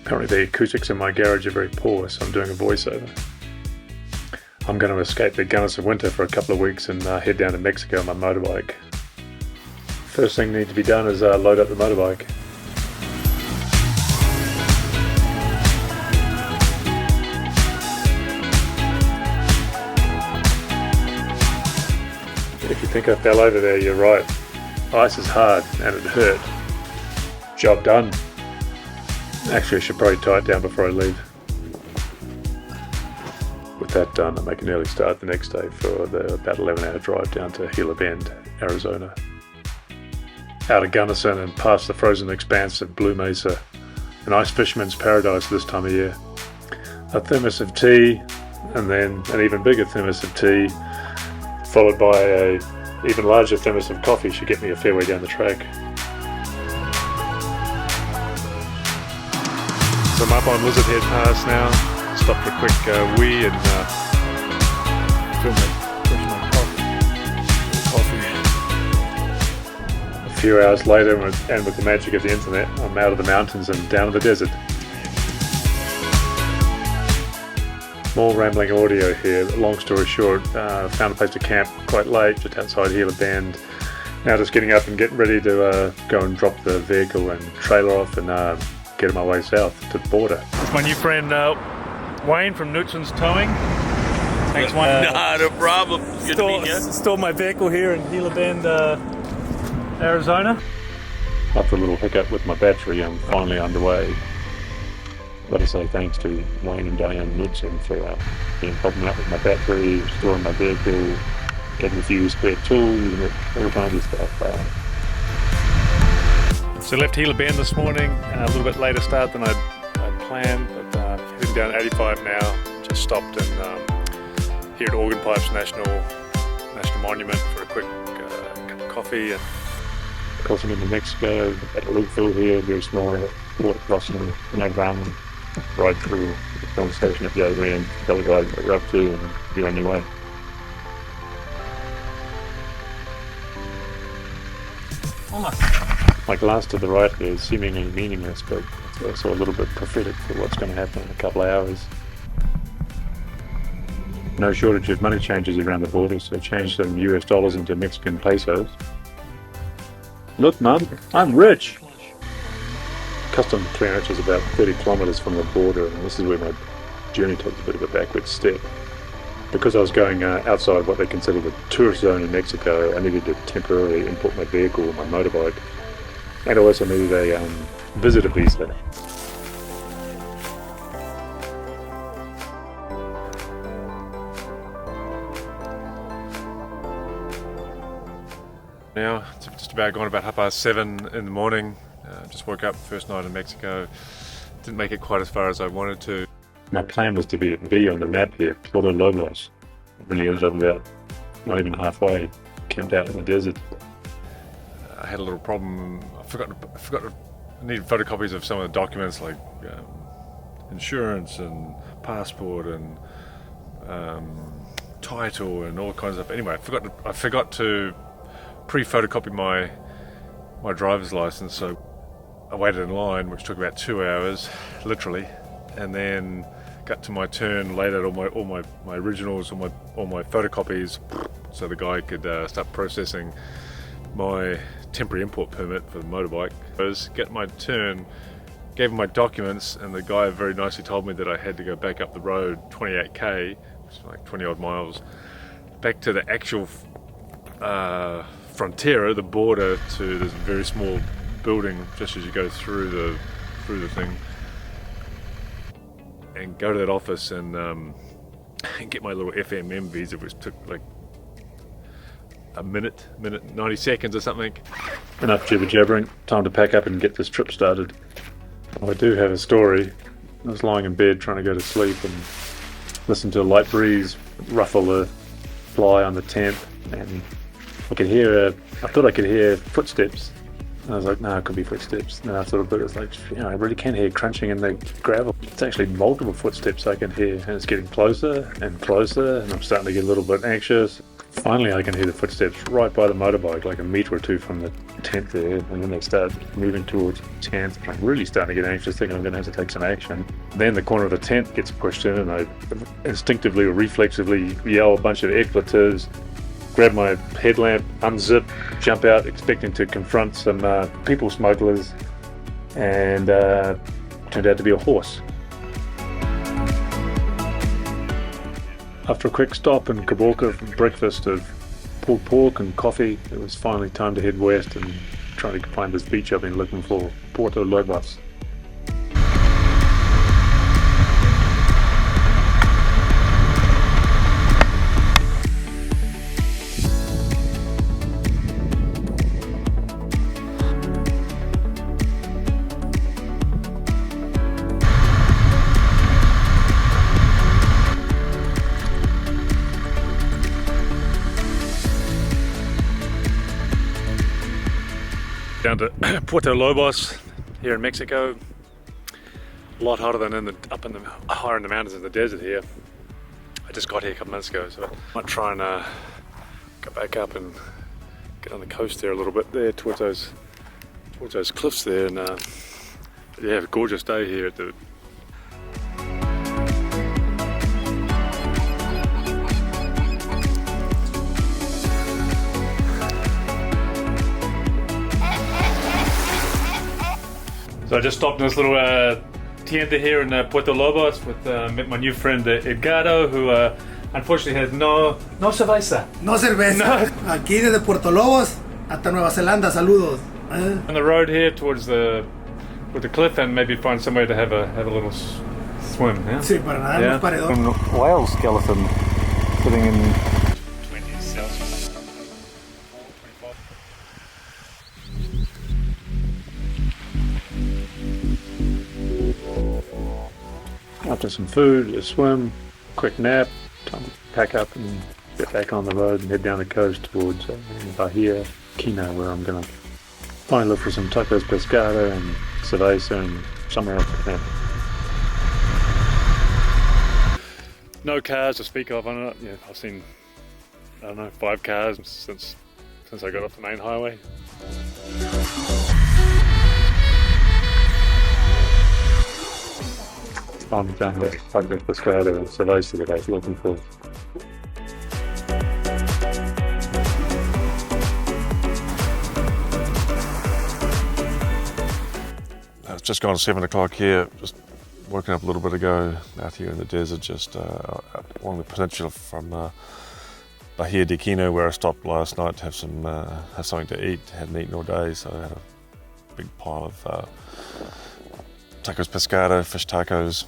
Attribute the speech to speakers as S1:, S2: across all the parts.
S1: Apparently the acoustics in my garage are very poor, so I'm doing a voiceover. I'm going to escape the Gunnison winter for a couple of weeks and head down to Mexico on my motorbike. First thing that needs to be done is load up the motorbike. If you think I fell over there, you're right. Ice is hard and it hurt. Job done. Actually, I should probably tie it down before I leave. With that done, I make an early start the next day for the about 11-hour drive down to Gila Bend, Arizona. Out of Gunnison and past the frozen expanse of Blue Mesa, an ice fisherman's paradise this time of year. A thermos of tea, and then an even bigger thermos of tea, followed by a even larger thermos of coffee should get me a fair way down the track. So I'm up on Lizard Head Pass now. Stopped for a quick wee and fill my coffee. A few hours later, and with the magic of the internet, I'm out of the mountains and down to the desert. More rambling audio here. Long story short, found a place to camp quite late, just outside Gila Bend. Now just getting up and getting ready to go and drop the vehicle and trailer off and get on my way south to the border. It's my new friend Wayne from Knutson's Towing. Thanks, Wayne.
S2: Not a problem. Good to meet you.
S1: Stored my vehicle here in Gila Bend, Arizona. After a little hiccup with my battery, I'm finally underway. Got to say thanks to Wayne and Diane Knudsen for being helping me out with my battery, storing my vehicle, getting a few spare tools, and all kinds of stuff. So left Gila Bend this morning, a little bit later start than I'd planned, but heading down 85 now. Just stopped and here at Organ Pipes National Monument for a quick cup of coffee. And crossing into Mexico at a Lugville here, very small water crossing, no ground, ride through the film station at the other end, tell the guys what you're up to, and you're on your way. My glass to the right here is seemingly meaningless, but it's also a little bit prophetic for what's going to happen in a couple of hours. No shortage of money changes around the border, so change some US dollars into Mexican pesos. Look, Mum, I'm rich! Custom clearance is about 30 kilometres from the border, and this is where my journey takes a bit of a backward step. Because I was going outside what they consider the tourist zone in Mexico, I needed to temporarily import my vehicle, my motorbike, and I also needed a visitor visa. Now it's just about gone about 7:30 in the morning. Just woke up, first night in Mexico. Didn't make it quite as far as I wanted to. My plan was to be at B on the map here, Puerto Lobos. Really ended up about not even halfway, camped out in the desert. I had a little problem. I forgot to needed photocopies of some of the documents like insurance and passport and title and all kinds of stuff. Anyway, I forgot to pre-photocopy my driver's license, so I waited in line, which took about 2 hours, literally, and then got to my turn, laid out all my originals, all my photocopies, so the guy could start processing my temporary import permit for the motorbike. I was get my turn, gave him my documents, and the guy very nicely told me that I had to go back up the road 28k, which is like 20 odd miles, back to the actual frontera, the border, to this very small building just as you go through the thing, and go to that office and get my little FMM visa, which took like a minute 90 seconds or something. Enough jibber jabbering, time to pack up and get this trip started. I do have a story. I was lying in bed trying to go to sleep and listen to a light breeze ruffle the fly on the tent, and I thought I could hear footsteps. And I was like, no, it could be footsteps. And then I thought about it, it's like, I really can hear crunching in the gravel. It's actually multiple footsteps I can hear, and it's getting closer and closer, and I'm starting to get a little bit anxious. Finally, I can hear the footsteps right by the motorbike, like a metre or two from the tent there, and then they start moving towards the tent. I'm really starting to get anxious, thinking I'm going to have to take some action. Then the corner of the tent gets pushed in, and I instinctively or reflexively yell a bunch of expletives, grab my headlamp, unzip, jump out, expecting to confront some people smugglers, and turned out to be a horse. After a quick stop in Caborca for breakfast of pulled pork and coffee, it was finally time to head west and try to find this beach I've been looking for, Puerto Lobos. Down to Puerto Lobos here in Mexico. A lot hotter than higher in the mountains in the desert here. I just got here a couple months ago, so I might try and go back up and get on the coast there a little bit there towards those cliffs there, and yeah, have a gorgeous day here at the So I just stopped in this little tienda here in Puerto Lobos with met my new friend Edgardo, who unfortunately has no cerveza.
S3: No cerveza. No. Aquí desde Puerto Lobos hasta Nueva Zelanda, saludos.
S1: On the road here towards the cliff, and maybe find somewhere to have a little swim. Yeah?
S3: Sí, para nadar los paredón.
S1: Whale skeleton sitting in 20 Celsius. After some food, a swim, quick nap, time to pack up and get back on the road and head down the coast towards Bahia, Quino, where I'm going to finally look for some tacos pescado and cerveza and somewhere else to camp. No cars to speak of on it. Yeah, I've seen, I don't know, 5 cars since I got off the main highway. I'm down there, tacos pescado and cerveza that I was looking for. It's just gone 7 o'clock here, just woken up a little bit ago out here in the desert, just along the peninsula from Bahia de Quino, where I stopped last night to have something to eat. Hadn't eaten all day, so I had a big pile of tacos pescado, fish tacos,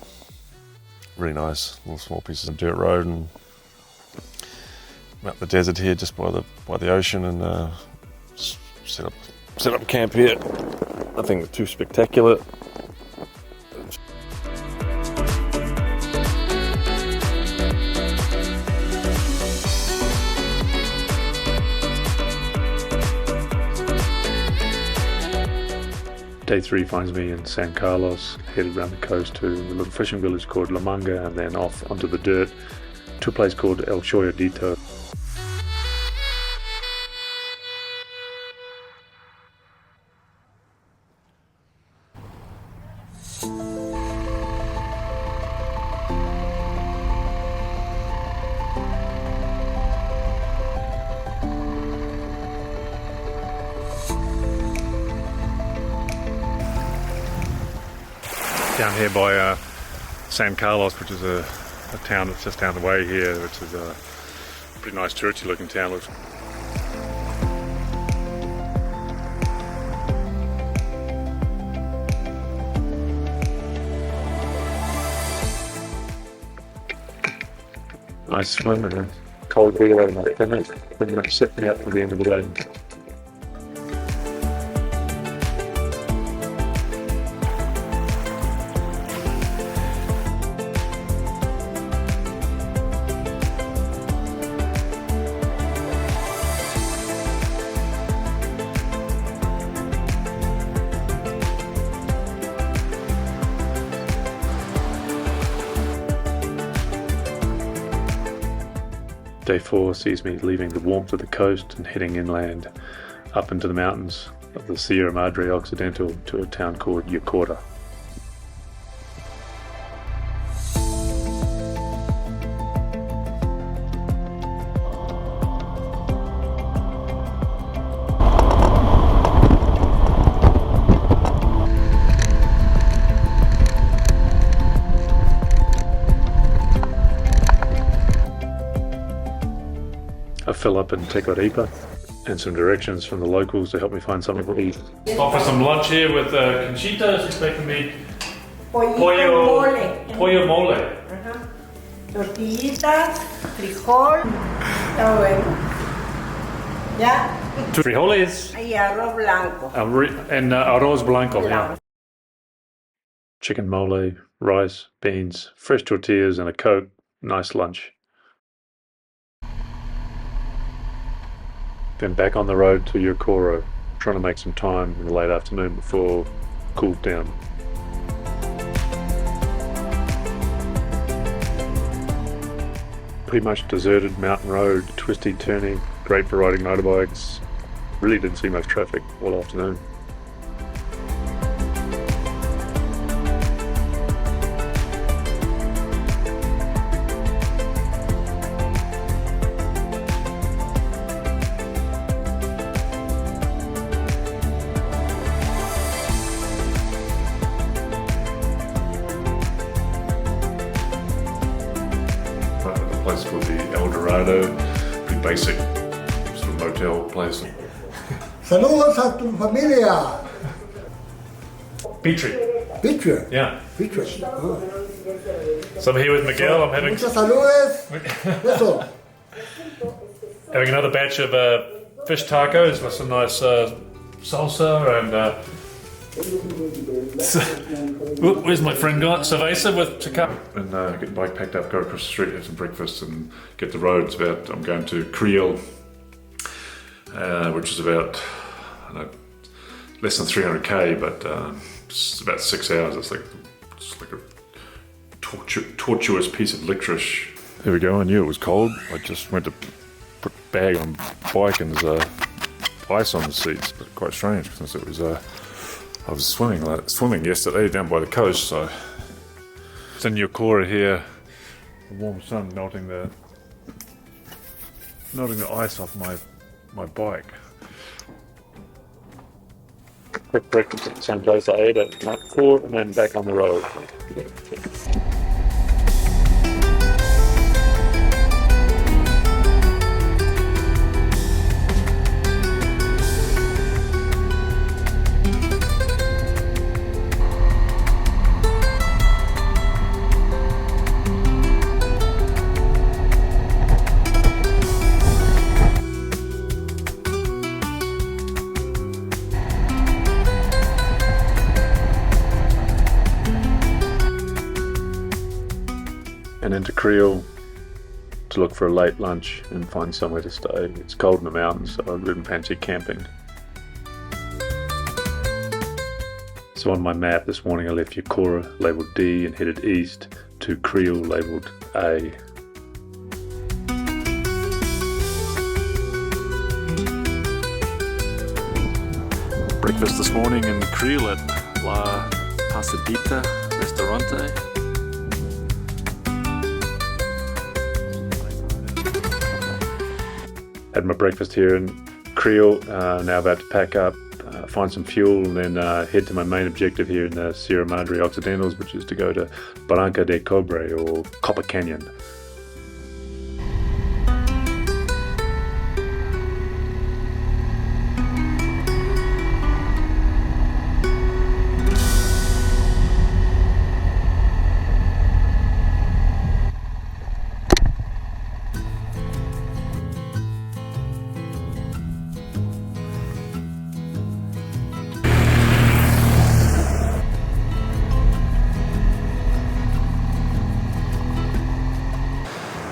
S1: really nice little small pieces of dirt road, and I'm up the desert here just by the ocean, and set up camp here. Nothing too spectacular. Day 3 finds me in San Carlos, headed around the coast to a little fishing village called La Manga, and then off onto the dirt to a place called El Choyadito. Down here by San Carlos, which is a town that's just down the way here, which is a pretty nice touristy looking town. Looks nice swim and a cold beer and a finish. Pretty much set me up for the end of the day.
S4: Day 4 sees me leaving the warmth of the coast and heading inland up into the mountains of the Sierra Madre Occidental to a town called Yacorta. I fill up in Tecoripa and some directions from the locals to help me find something to eat.
S1: Stop for some lunch here with Conchita. She's making me
S5: Pollo
S1: mole.
S5: Ajá. Tortillitas, frijol, está bueno. ¿Ya?
S1: Frijoles
S5: Y arroz blanco.
S1: and arroz blanco.
S5: Blanco.
S4: Chicken mole, rice, beans, fresh tortillas and a Coke. Nice lunch. Then back on the road to Yacorta, trying to make some time in the late afternoon before it cools down. Pretty much deserted mountain road, twisty turning, great for riding motorbikes. Really didn't see much traffic all afternoon.
S1: A place called the El Dorado, pretty basic sort of motel place.
S3: Saludos a tu familia.
S1: Petrie.
S3: Pitcher.
S1: Yeah.
S3: Pitcher.
S1: So I'm here with Miguel. I'm having
S3: Muchas saludes. Eso.
S1: having another batch of fish tacos with some nice salsa and. Where's my friend gone? Cerveza with Chicano. And get the bike packed up, go across the street, have some breakfast, and get the road. It's about. I'm going to Creole, which is about I don't know, less than 300k, but it's about 6 hours. It's like a tortuous piece of licorice. There we go. I knew it was cold. I just went to put a bag on bike and there's ice on the seats, but quite strange because it was. I was swimming yesterday down by the coast, so it's in Yacorta here. The warm sun melting the ice off my bike.
S4: Quick breakfast at the same place I ate at night before and then back on the road. And into Creole to look for a late lunch and find somewhere to stay. It's cold in the mountains, so I didn't fancy camping. So on my map this morning I left Yacorta labelled D and headed east to Creole labelled A.
S1: Breakfast this morning in Creole at La Pasadita Restaurante.
S4: Had my breakfast here in Creole, now about to pack up, find some fuel and then head to my main objective here in the Sierra Madre Occidentals, which is to go to Barranca de Cobre or Copper Canyon.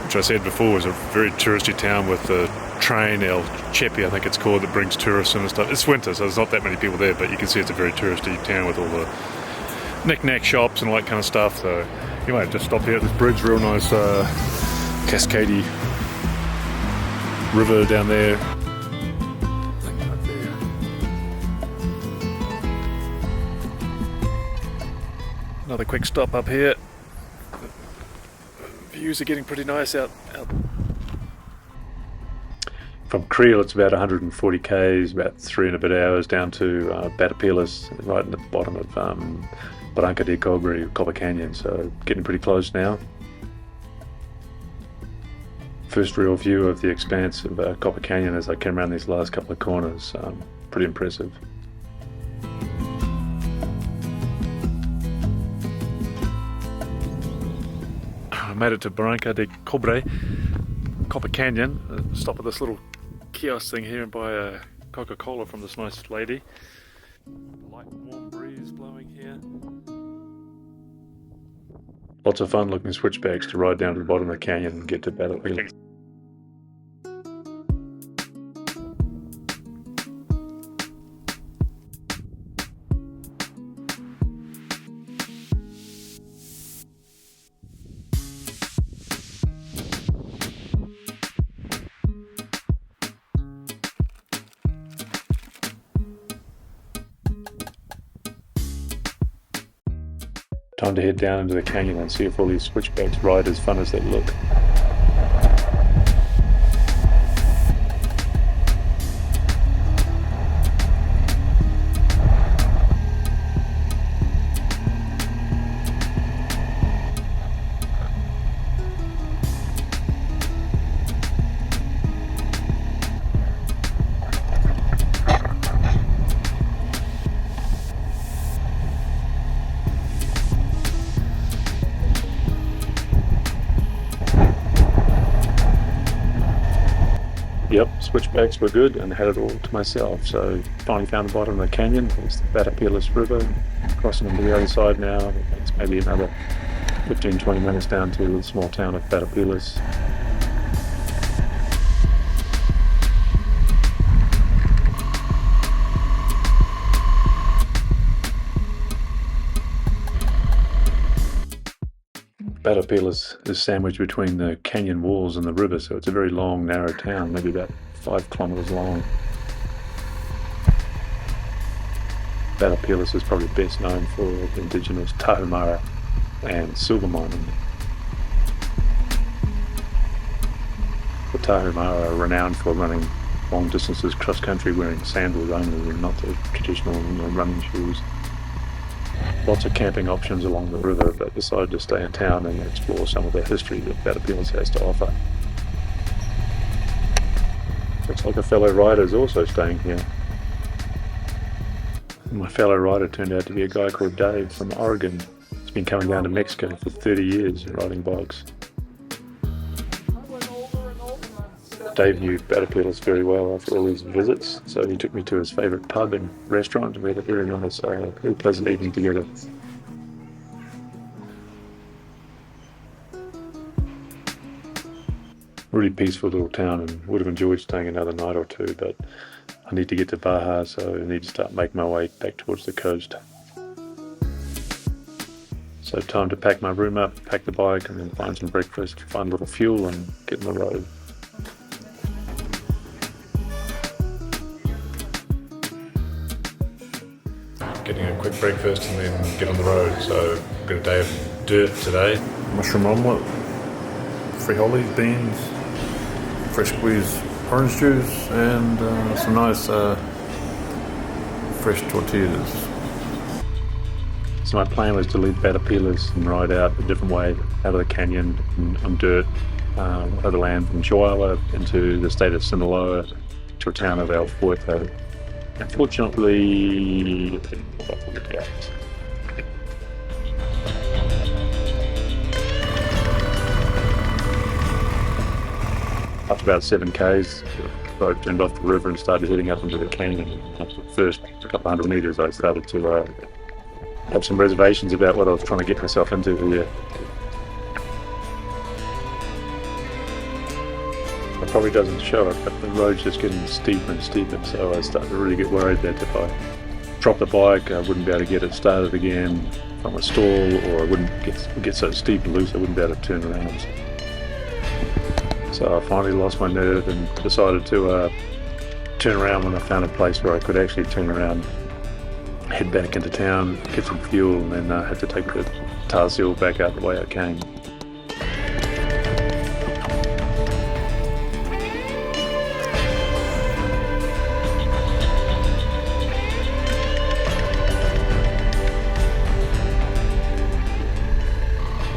S1: Which I said before is a very touristy town with the train El Chepe, I think it's called, that brings tourists in and stuff. It's winter, so there's not that many people there, but you can see it's a very touristy town with all the knick-knack shops and all that kind of stuff. So you might just stop here at this bridge, real nice cascadey
S4: river down there. Another quick stop up here. Views are getting pretty nice out. From Creel, it's about 140 k's, about 3 and a bit hours down to Batapilas, right in the bottom of Barranca de Cobre, Copper Canyon. So getting pretty close now. First real view of the expanse of Copper Canyon as I came around these last couple of corners. Pretty impressive. I made it to Barranca de Cobre, Copper Canyon. Stop at this little kiosk thing here and buy a Coca-Cola from this nice lady. Light warm breeze blowing here. Lots of fun looking switchbacks to ride down to the bottom of the canyon and get to Batapilas. Time to head down into the canyon and see if all these switchbacks ride as fun as they look. Yep, switchbacks were good and had it all to myself. So finally found the bottom of the canyon. There's the Batapilas River. Crossing on the other side now. It's maybe another 15-20 minutes down to the small town of Batapilas. Batapilas is sandwiched between the canyon walls and the river, so it's a very long, narrow town, maybe about 5 kilometers long. Batapilas is probably best known for the indigenous Tarahumara and silver mining. The Tarahumara are renowned for running long distances cross-country wearing sandals only and not the traditional running shoes. Lots of camping options along the river, but decided to stay in town and explore some of the history that Batapilas has to offer. Looks like a fellow rider is also staying here. My fellow rider turned out to be a guy called Dave from Oregon. He's been coming down to Mexico for 30 years riding bikes. Dave knew Batapilas very well after all his visits, so he took me to his favourite pub and restaurant, and we had a very nice, very pleasant evening together. Really peaceful little town, and would have enjoyed staying another night or two, but I need to get to Baja, so I need to start making my way back towards the coast. So time to pack my room up, pack the bike, and then find some breakfast, find a little fuel, and get on the road. Getting a quick breakfast and then get on the road. So I've got a day of dirt today. Mushroom omelette, frijoles, beans, fresh squeezed orange juice, and some nice fresh tortillas. So my plan was to leave Batapilas and ride out a different way out of the canyon on dirt, overland from Chihuahua into the state of Sinaloa to a town of El Puerto. Unfortunately, after about 7 k's, the boat turned off the river and started heading up into the canyon. After the first couple hundred meters, I started to have some reservations about what I was trying to get myself into here. It probably doesn't show it, but the road's just getting steeper and steeper, so I started to really get worried that if I dropped the bike, I wouldn't be able to get it started again from a stall, or I wouldn't get so steep and loose I wouldn't be able to turn around. So I finally lost my nerve and decided to turn around when I found a place where I could actually turn around, head back into town, get some fuel, and then had to take the tar seal back out the way I came.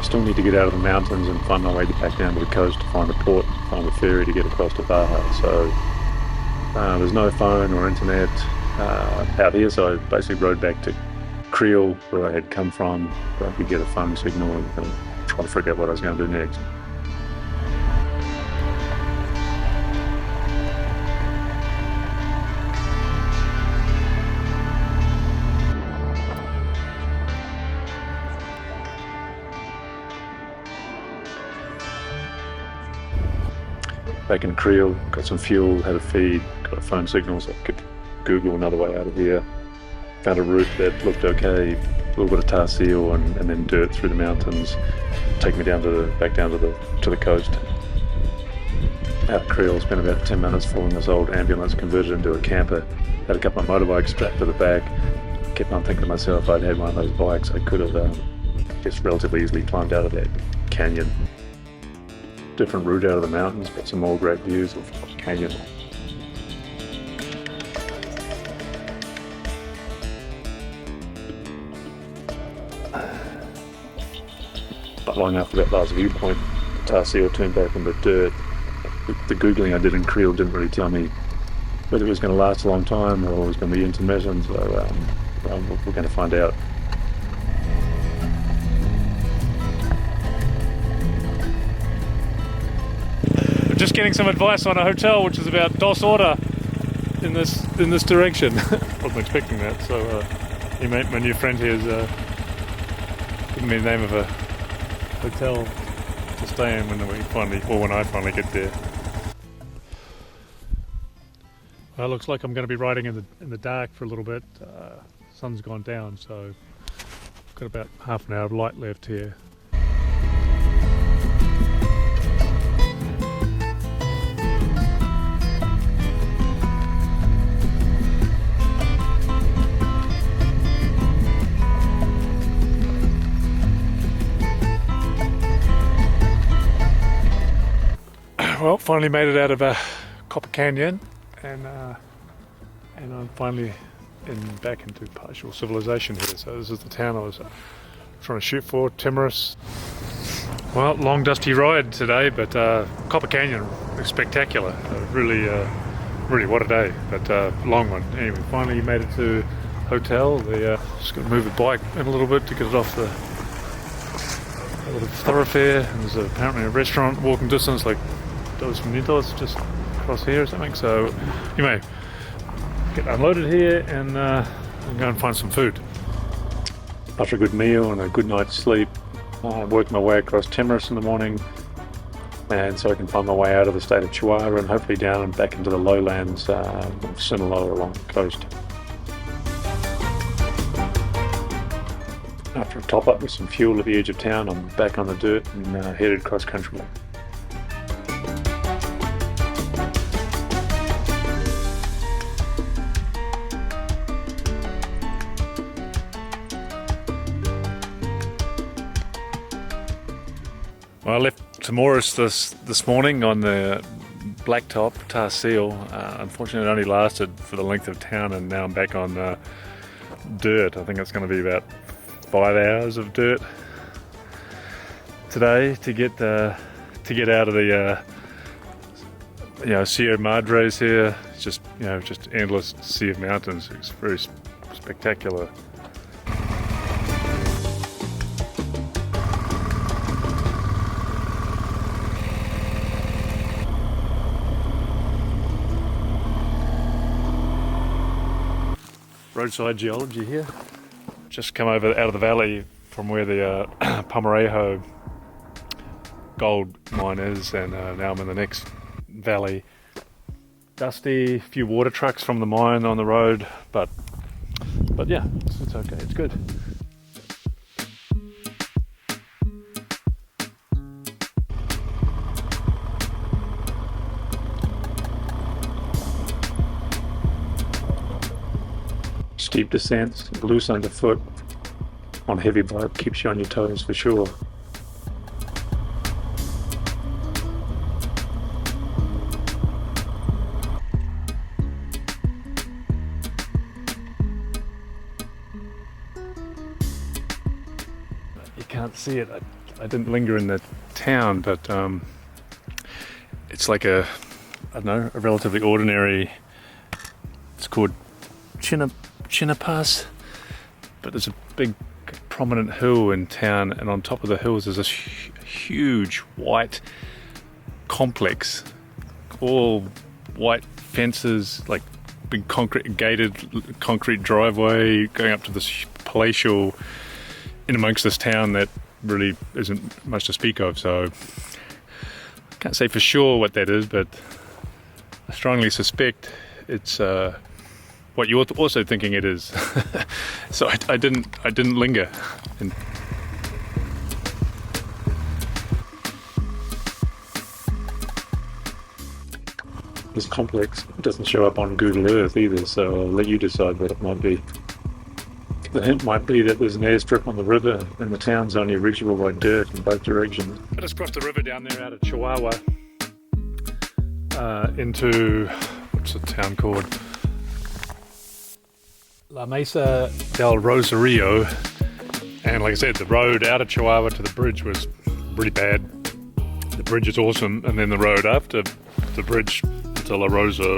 S4: Still need to get out of the mountains and find my way back down to the coast to find a port, find a ferry to get across to Baja. So there's no phone or internet out here, so I basically rode back to Creole, where I had come from, where I could get a phone signal and try to figure out what I was going to do next. Back in Creole, got some fuel, had a feed, got a phone signal so I could Google another way out of here. Found a route that looked okay, a little bit of tar seal and then dirt through the mountains, take me down to back down to the coast. Out of Creole, spent about 10 minutes following this old ambulance converted into a camper. Had a couple of motorbikes strapped to the back. Kept on thinking to myself, if I'd had one of those bikes, I could have just relatively easily climbed out of that canyon. Different route out of the mountains, but some more great views of the canyon. But long after that last viewpoint, the tar seal turned back into dirt. The Googling I did in Creole didn't really tell me whether it was going to last a long time or it was going to be intermittent, so we're going to find out.
S1: Just getting some advice on a hotel, which is about 2 horas in this direction. Wasn't expecting that. So my new friend here has given me the name of a hotel to stay in when I finally get there. Well, it looks like I'm going to be riding in the dark for a little bit. Sun's gone down, so I've got about half an hour of light left here. Well, finally made it out of Copper Canyon, and I'm finally back into partial civilization here. So this is the town I was trying to shoot for, Timorous. Well, long dusty ride today, but Copper Canyon is spectacular. Really what a day, but long one. Anyway, finally made it to hotel. Just got to move the bike in a little bit to get it off the thoroughfare. And there's apparently a restaurant walking distance, like Dos Minutos, just across here or something. So anyway, get unloaded here and go and find some food.
S4: After a good meal and a good night's sleep, I worked my way across Timorous in the morning, and so I can find my way out of the state of Chihuahua and hopefully down and back into the lowlands of Sinaloa along the coast. After a top up with some fuel at the edge of town, I'm back on the dirt and headed cross country.
S1: Well, I left Timorous this morning on the blacktop tar seal. Unfortunately, it only lasted for the length of town, and now I'm back on dirt. I think it's going to be about 5 hours of dirt today to get out of the Sierra Madres here. It's just endless sea of mountains. It's very spectacular. Roadside geology here. Just come out of the valley from where the Palmarejo gold mine is, and now I'm in the next valley. Dusty, few water trucks from the mine on the road, but yeah, it's okay, it's good.
S4: steep descents, loose underfoot on heavy bike keeps you on your toes for sure.
S1: You can't see it. I didn't linger in the town, but it's like a relatively ordinary. It's called Chinapas, but there's a big prominent hill in town, and on top of the hills there's this huge white complex, all white fences, like big gated concrete driveway going up to this palatial in amongst this town that really isn't much to speak of. So I can't say for sure what that is, but I strongly suspect it's what you're also thinking it is. So I didn't linger. And
S4: this complex doesn't show up on Google Earth either, so I'll let you decide what it might be. The hint might be that there's an airstrip on the river and the town's only reachable by dirt in both directions.
S1: I just crossed the river down there out of Chihuahua into, what's the town called? La Mesa del Rosario. And like I said, the road out of Chihuahua to the bridge was really bad. The bridge is awesome, and then the road after the bridge to La Rosa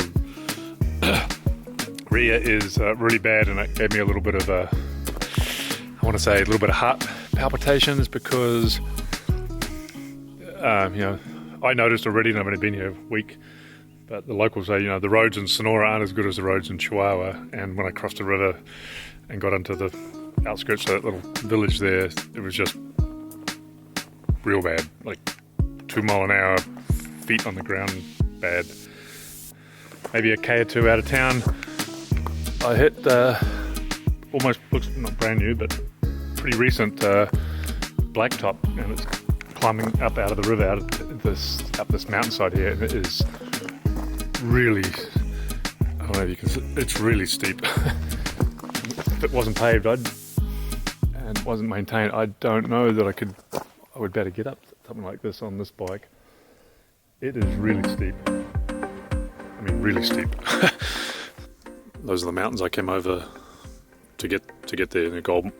S1: Ria is really bad, and it gave me a little bit of heart palpitations because I noticed already, and I've only been here a week, but the locals say the roads in Sonora aren't as good as the roads in Chihuahua. And when I crossed the river and got into the outskirts of that little village there, it was just real bad, like 2 mile an hour, feet on the ground bad. Maybe a K or two out of town, I hit almost, looks not brand new, but pretty recent blacktop, and it's climbing up out of the river, up this mountainside here, and it is really, I don't know if you can see, it's really steep. If it wasn't paved and wasn't maintained, I don't know that I would better get up something like this on this bike. It is really steep. I mean, really steep. Those are the mountains I came over to get there, the gold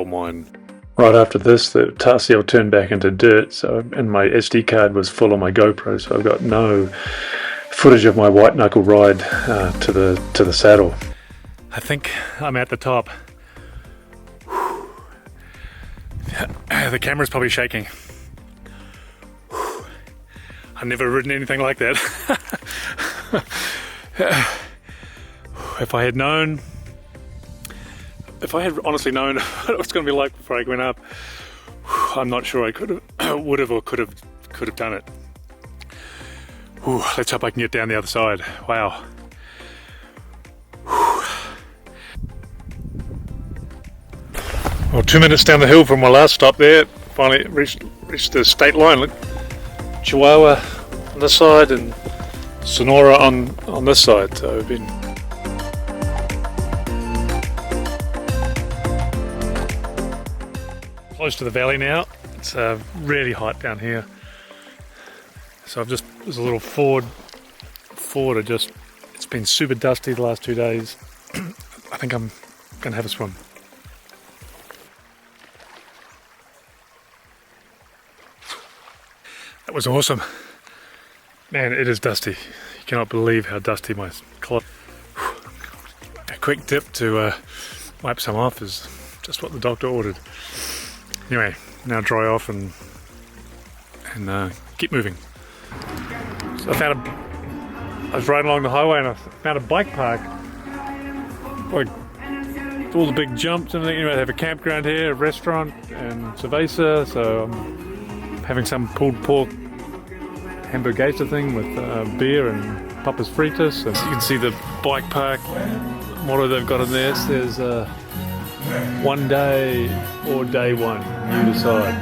S1: mine.
S4: Right after this, the tar seal turned back into dirt, and my SD card was full on my GoPro, so I've got no footage of my white knuckle ride to the saddle.
S1: I think I'm at the top. The camera's probably shaking. I've never ridden anything like that. If I had honestly known what it was going to be like before I went up, I'm not sure I would have or could have done it. Let's hope I can get down the other side. Wow. Well, 2 minutes down the hill from my last stop there, finally reached the state line. Look, Chihuahua on this side and Sonora on this side. So we've been close to the valley now. It's really hot down here. So there's a little ford. It's been super dusty the last 2 days. I think I'm gonna have a swim. That was awesome. Man, it is dusty. You cannot believe how dusty my cloth. A quick dip to wipe some off is just what the doctor ordered. Anyway, now dry off and keep moving. So I was riding along the highway and I found a bike park. Like all the big jumps and everything. Anyway, they have a campground here, a restaurant, and cerveza. So I'm having some pulled pork hamburguesa thing with beer and papas fritas. And you can see the bike park motto they've got in there. It says one day or day one, you decide.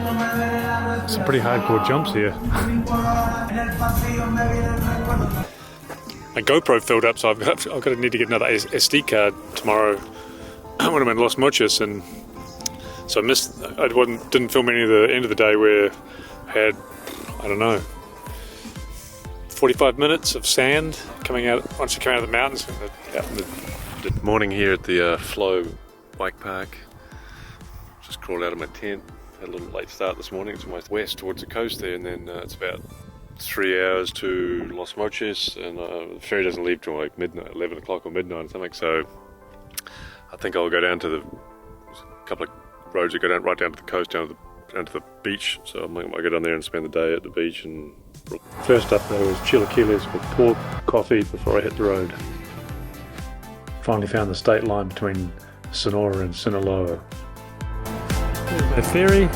S1: Some pretty hardcore jumps here. My GoPro filled up, so I've got to need to get another SD card tomorrow
S4: when I'm in Los Mochis, and so didn't film any of the end of the day where I had, I don't know, 45 minutes of sand coming out once you come out of the mountains. Out in the
S1: Morning here at the Flow Bike Park. Just crawled out of my tent. Had a little late start this morning. It's almost west towards the coast there, and then it's about 3 hours to Los Mochis, and the ferry doesn't leave till like midnight, 11 o'clock or midnight or something. So I think I'll go down to a couple of roads that go down right down to the coast, down to the beach. So I might go down there and spend the day at the beach. And
S4: first up though was chilaquiles with pork, coffee before I hit the road. Finally found the state line between Sonora and Sinaloa. The ferry,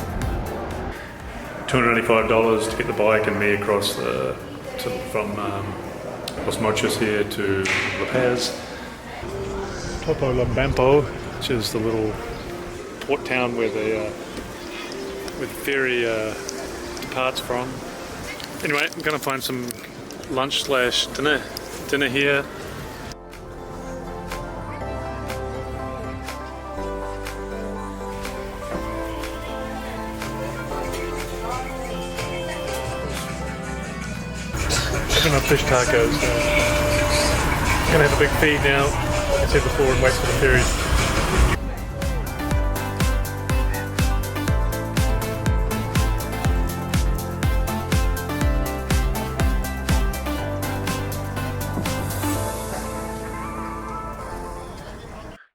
S4: $285 to get the bike and me across from Los Mochis here to La Paz. Topolobampo, which is the little port town where the ferry departs from. Anyway, I'm going to find some lunch/dinner here. Fish tacos. Gonna have a big feed now. Like I said before, and wait for the ferry.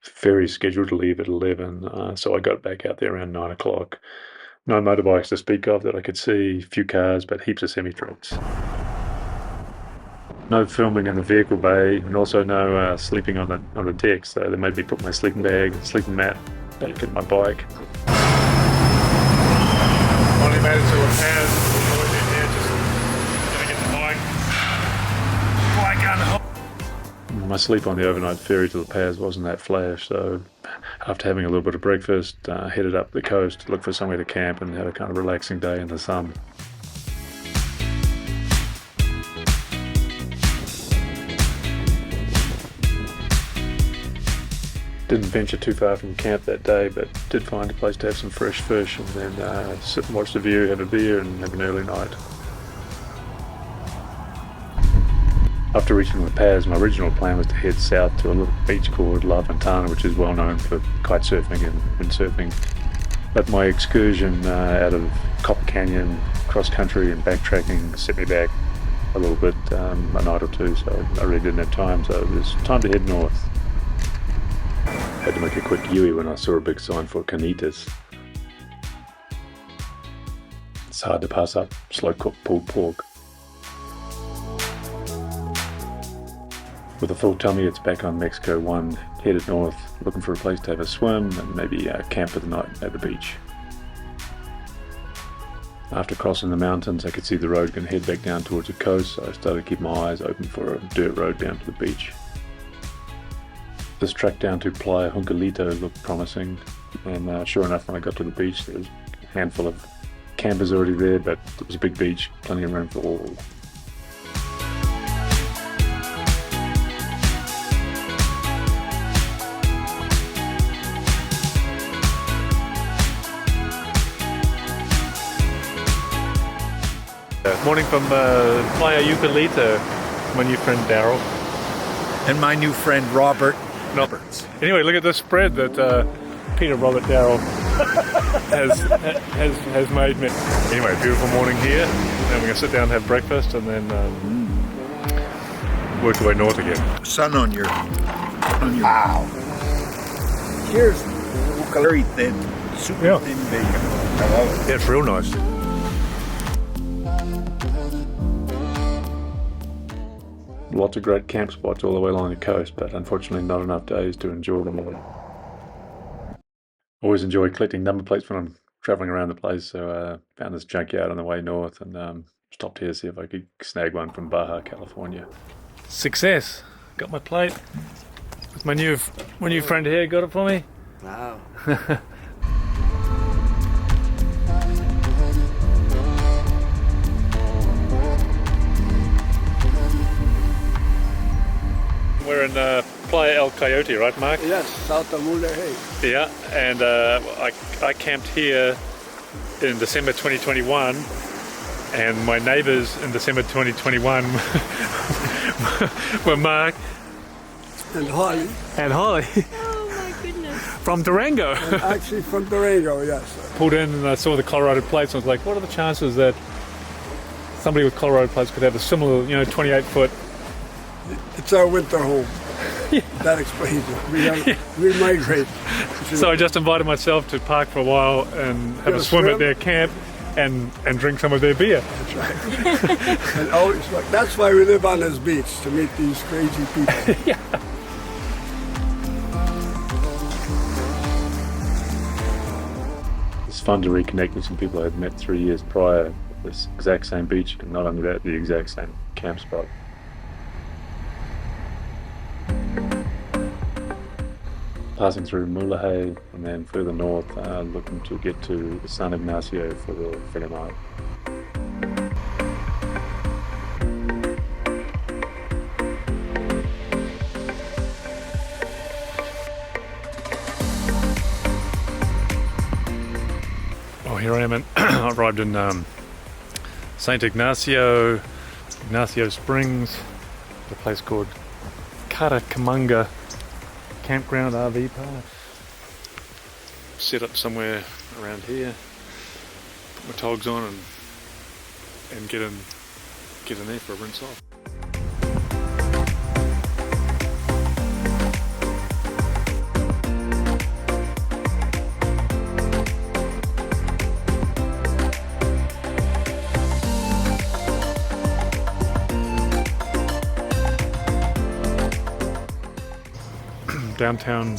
S4: Ferry's scheduled to leave at 11, so I got back out there around 9 o'clock. No motorbikes to speak of that I could see, few cars, but heaps of semi-trucks. No filming in the vehicle bay, and also no sleeping on the deck, so they made me put my sleeping bag, sleeping mat back in my bike. Finally made it to La Paz. Just gonna get the bike on home. My sleep on the overnight ferry to La Paz wasn't that flash, so after having a little bit of breakfast, headed up the coast to look for somewhere to camp and have a kind of relaxing day in the sun. Didn't venture too far from camp that day, but did find a place to have some fresh fish and then sit and watch the view, have a beer and have an early night. After reaching La Paz, my original plan was to head south to a little beach called La Ventana, which is well known for kite surfing and windsurfing. But my excursion out of Copper Canyon, cross country and backtracking set me back a little bit, a night or two, so I really didn't have time, so it was time to head north. Had to make a quick U-turn when I saw a big sign for carnitas. It's hard to pass up slow-cooked pulled pork. With a full tummy, it's back on Mexico 1, headed north, looking for a place to have a swim and maybe camp for the night at the beach. After crossing the mountains, I could see the road and head back down towards the coast, so I started to keep my eyes open for a dirt road down to the beach. This trek down to Playa Juncalito looked promising, and sure enough, when I got to the beach, there was a handful of campers already there, but it was a big beach, plenty of room for all. Morning from Playa Juncalito, my new friend Daryl.
S6: And my new friend Robert.
S4: Anyway, look at this spread that Peter Robert Darrell has made me. Anyway, beautiful morning here. Now we're going to sit down and have breakfast and then work our way north again.
S6: Sun on your wow. Here's very thin, super thin bacon. I love it.
S4: Yeah, it's real nice. Lots of great camp spots all the way along the coast, but unfortunately not enough days to enjoy them all. Always enjoy collecting number plates when I'm travelling around the place, so found this junkyard on the way north and stopped here to see if I could snag one from Baja, California. Success! Got my plate. With my new friend here got it for me.
S2: Wow.
S4: We're in
S1: Playa El Coyote, right, Mark?
S7: Yes, south of Mulahey.
S1: Yeah, and I camped here in December 2021, and my neighbours in December 2021 were Mark
S7: And Holly.
S1: and Holly
S8: Oh my goodness.
S1: from Durango.
S7: Actually from Durango, yes.
S1: Pulled in and I saw the Colorado plates, and I was like, what are the chances that somebody with Colorado plates could have a similar, 28-foot?
S7: It's our winter home. That explains it. We migrate.
S1: So I just invited myself to park for a while and have a swim at their camp and drink some of their beer.
S7: That's right. And always, that's why we live on this beach, to meet these crazy people.
S4: It's fun to reconnect with some people I had met 3 years prior at this exact same beach, and not only that, the exact same camp spot. Passing through Mulahey and then further north, looking to get to San Ignacio for the night.
S1: Oh, here I am, and I arrived in St. Ignacio Springs, a place called Caracamunga Campground RV Park. Set up somewhere around here, put my togs on and get in there for a rinse off. Downtown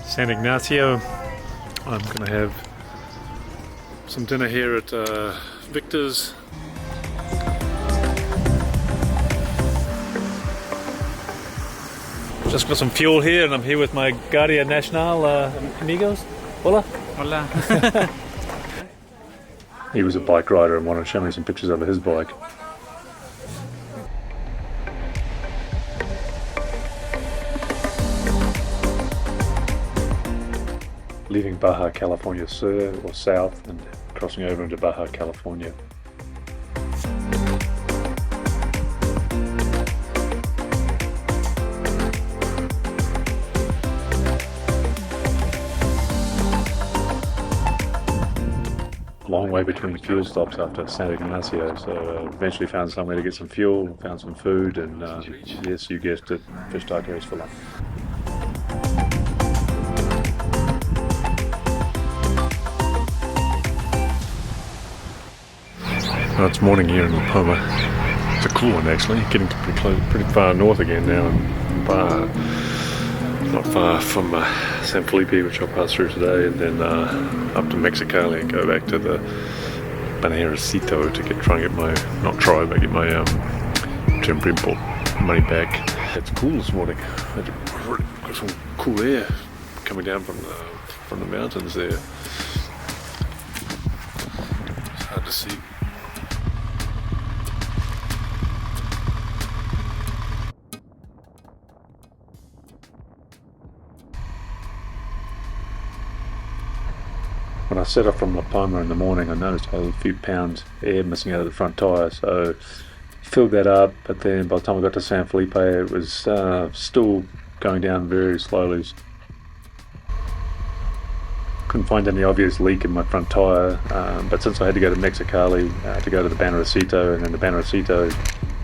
S1: San Ignacio. I'm gonna have some dinner here at Victor's. Just got some fuel here, and I'm here with my Guardia Nacional amigos. Hola.
S9: Hola.
S4: He was a bike rider and wanted to show me some pictures of his bike. Leaving Baja California Sur or south and crossing over into Baja California. Long way between fuel stops after San Ignacio, so eventually found somewhere to get some fuel, found some food, and yes, you guessed it, fish tacos for lunch.
S1: Well, it's morning here in La Palma. It's a cool one actually, getting pretty far north again now, and not far from San Felipe, which I'll pass through today, and then up to Mexicali and go back to the Baneracito to get my temporary import money back. It's cool this morning. Got some cool air coming down from the mountains there. It's hard to see.
S4: When I set off from La Palma in the morning, I noticed I had a few pounds air missing out of the front tyre, so filled that up, but then by the time I got to San Felipe it was still going down very slowly. Couldn't find any obvious leak in my front tyre, but since I had to go to Mexicali to go to the Baneracito, and then the Baneracito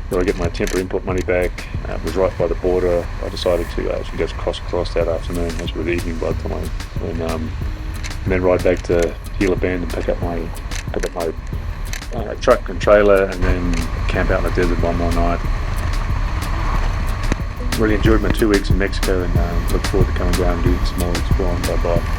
S4: where I get my temporary import money back was right by the border, I decided to actually just cross across that afternoon, as it was evening by the time and then ride back to Gila Bend and pick up my truck and trailer, and then camp out in the desert one more night. Really enjoyed my 2 weeks in Mexico, and look forward to coming down and doing some more exploring. Bye bye.